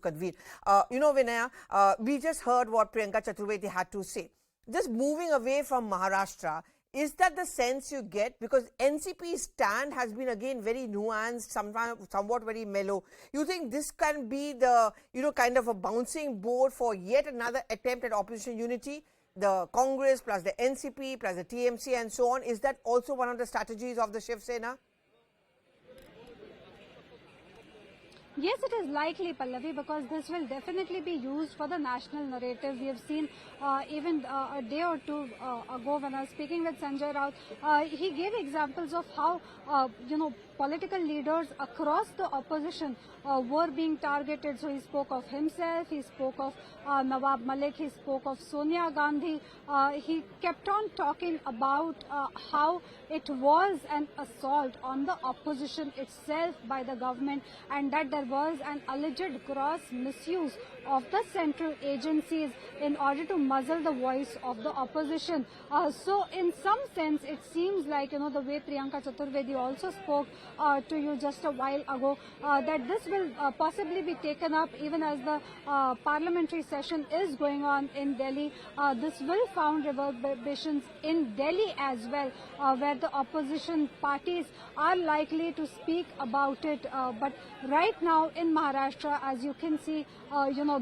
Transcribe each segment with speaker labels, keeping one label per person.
Speaker 1: convene. Vinaya, we just heard what Priyanka Chaturvedi had to say. Just moving away from Maharashtra, is that the sense you get? Because NCP's stand has been again very nuanced, somewhat very mellow. You think this can be the, kind of a bouncing board for yet another attempt at opposition unity? The Congress plus the NCP plus the TMC and so on. Is that also one of the strategies of the Shiv Sena?
Speaker 2: Yes, it is likely, Pallavi, because this will definitely be used for the national narrative. We have seen even a day or two ago when I was speaking with Sanjay Raut, he gave examples of how, political leaders across the opposition were being targeted. So he spoke of himself, he spoke of Nawab Malik, he spoke of Sonia Gandhi. He kept on talking about how it was an assault on the opposition itself by the government, and that there was an alleged gross misuse of the central agencies in order to muzzle the voice of the opposition. So in some sense, it seems like, the way Priyanka Chaturvedi also spoke to you just a while ago, that this will possibly be taken up even as the parliamentary session is going on in Delhi. This will found reverberations in Delhi as well, where the opposition parties are likely to speak about it. But right now in Maharashtra, as you can see,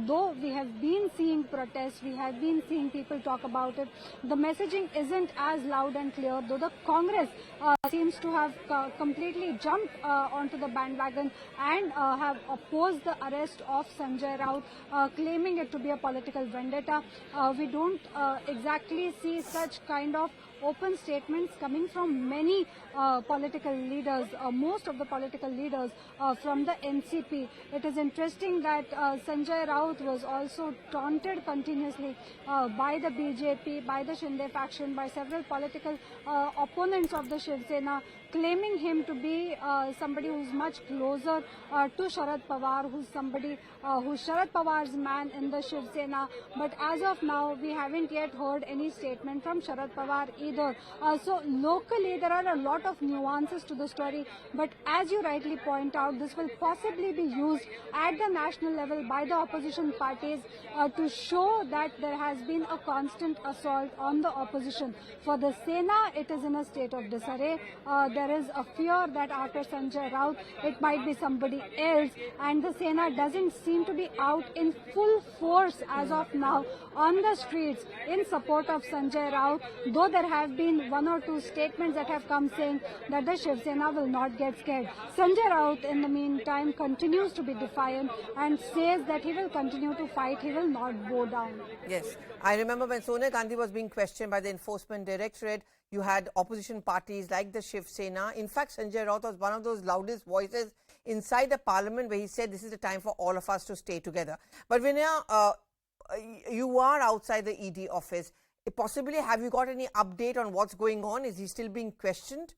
Speaker 2: though we have been seeing protests, we have been seeing people talk about it, the messaging isn't as loud and clear, though the Congress seems to have completely jumped onto the bandwagon and have opposed the arrest of Sanjay Raut, claiming it to be a political vendetta. We don't exactly see such kind of open statements coming from many political leaders, most of the political leaders from the NCP. It is interesting that Sanjay Raut was also taunted continuously by the BJP, by the Shinde faction, by several political opponents of the Shiv Sena, claiming him to be somebody who's much closer to Sharad Pawar, who's somebody who's Sharad Pawar's man in the Shiv Sena. But as of now, we haven't yet heard any statement from Sharad Pawar either. So locally, there are a lot of nuances to the story. But as you rightly point out, this will possibly be used at the national level by the opposition parties to show that there has been a constant assault on the opposition. For the Sena, it is in a state of disarray. There is a fear that after Sanjay Raut, it might be somebody else, and the Sena doesn't seem to be out in full force as of now on the streets in support of Sanjay Raut, though there have been one or two statements that have come saying that the Shiv Sena will not get scared. Sanjay Raut, in the meantime, continues to be defiant and says that he will continue to fight, he will not bow down.
Speaker 1: Yes, I remember when Sonia Gandhi was being questioned by the Enforcement Directorate, you had opposition parties like the Shiv Sena. In fact, Sanjay Raut was one of those loudest voices inside the parliament where he said this is the time for all of us to stay together. But Vinaya, you are outside the ED office. Possibly, have you got any update on what's going on? Is he still being questioned?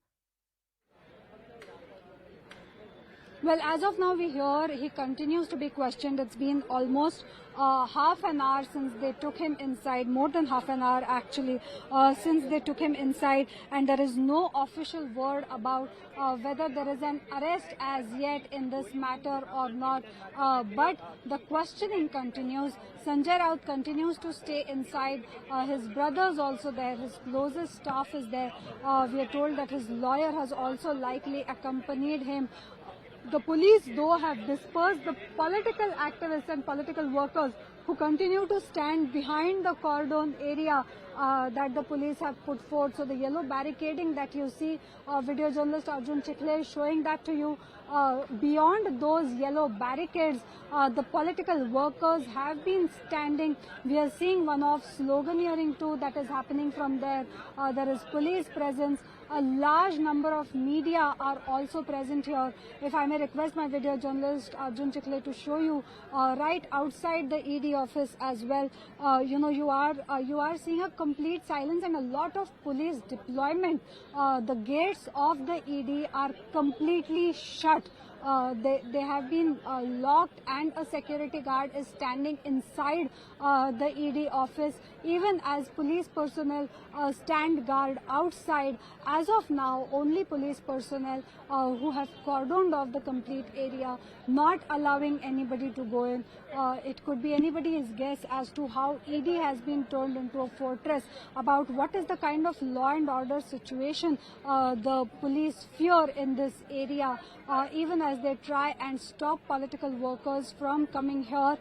Speaker 2: Well, as of now, we hear he continues to be questioned. It's been almost half an hour since they took him inside, more than half an hour actually, since they took him inside, and there is no official word about whether there is an arrest as yet in this matter or not. But the questioning continues. Sanjay Raut continues to stay inside. His brother's also there. His closest staff is there. We are told that his lawyer has also likely accompanied him. The police, though, have dispersed the political activists and political workers who continue to stand behind the cordon area that the police have put forth. So the yellow barricading that you see, video journalist Arjun Chikle is showing that to you. Beyond those yellow barricades, the political workers have been standing. We are seeing one-off sloganeering too that is happening from there. There is police presence. A large number of media are also present here. If I may request my video journalist Arjun Chikle to show you right outside the ED office as well. You are seeing a complete silence and a lot of police deployment. The gates of the ED are completely shut. They have been locked, and a security guard is standing inside the ED office, even as police personnel stand guard outside. As of now, only police personnel who have cordoned off the complete area, not allowing anybody to go in. It could be anybody's guess as to how ED has been turned into a fortress, about what is the kind of law and order situation the police fear in this area, even as they try and stop political workers from coming here,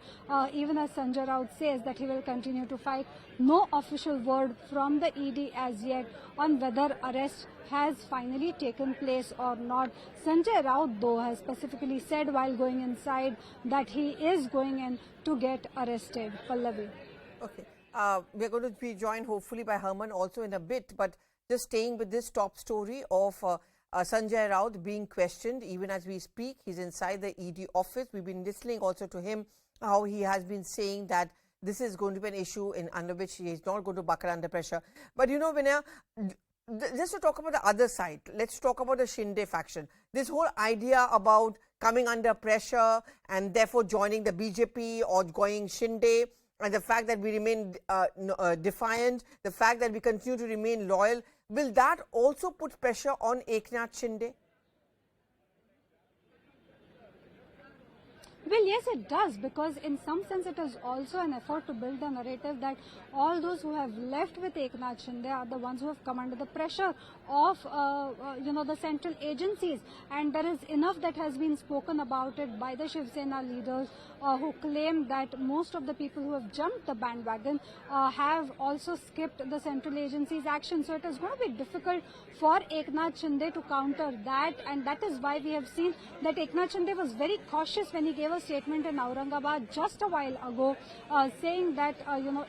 Speaker 2: even as Sanjay Raut says that he will continue to fight. No official word from the ED as yet on whether arrest has finally taken place or not. Sanjay Raut, though, has specifically said while going inside that he is going in to get arrested. Pallavi.
Speaker 1: Okay. We're going to be joined hopefully by Herman also in a bit, but just staying with this top story of Sanjay Raut being questioned even as we speak. He's inside the ED office. We've been listening also to him, how he has been saying that this is going to be an issue under which he is not going to buckle under pressure. But you know, Vinaya, just to talk about the other side, let's talk about the Shinde faction. This whole idea about coming under pressure and therefore joining the BJP or going Shinde, and the fact that we remain defiant, the fact that we continue to remain loyal, will that also put pressure on Eknath Shinde?
Speaker 2: Well, yes, it does, because in some sense it is also an effort to build a narrative that all those who have left with Eknath Shinde are the ones who have come under the pressure of, the central agencies. And there is enough that has been spoken about it by the Shiv Sena leaders who claim that most of the people who have jumped the bandwagon have also skipped the central agency's action. So it is going to be difficult for Eknath Shinde to counter that, and that is why we have seen that Eknath Shinde was very cautious when he gave a statement in Aurangabad just a while ago, saying that,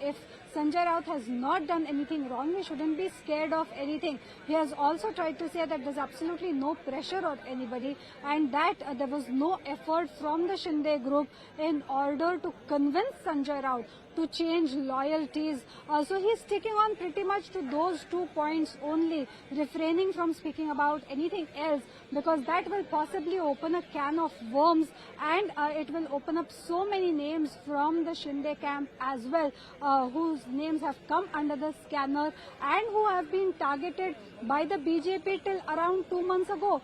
Speaker 2: if Sanjay Raut has not done anything wrong, we shouldn't be scared of anything. He has also tried to say that there's absolutely no pressure on anybody, and that there was no effort from the Shinde group in order to convince Sanjay Raut to change loyalties. So he's sticking on pretty much to those 2 points only, refraining from speaking about anything else, because that will possibly open a can of worms, and it will open up so many names from the Shinde camp as well, whose names have come under the scanner and who have been targeted by the BJP till around 2 months ago.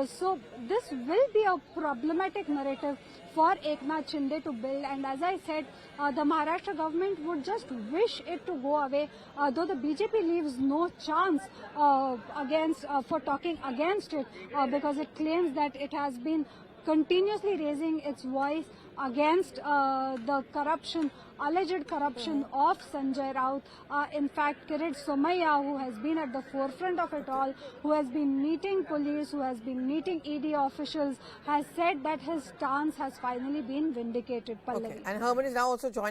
Speaker 2: So this will be a problematic narrative for Eknath Shinde to build, and as I said, the Maharashtra government would just wish it to go away, though the BJP leaves no chance for talking against it, because it claims that it has been continuously raising its voice against the corruption, alleged corruption of Sanjay Raut. In fact, Kirit Somaiya, who has been at the forefront of it all, who has been meeting police, who has been meeting ED officials, has said that his stance has finally been vindicated. Pallavi.
Speaker 1: Okay. And Herman is now also joining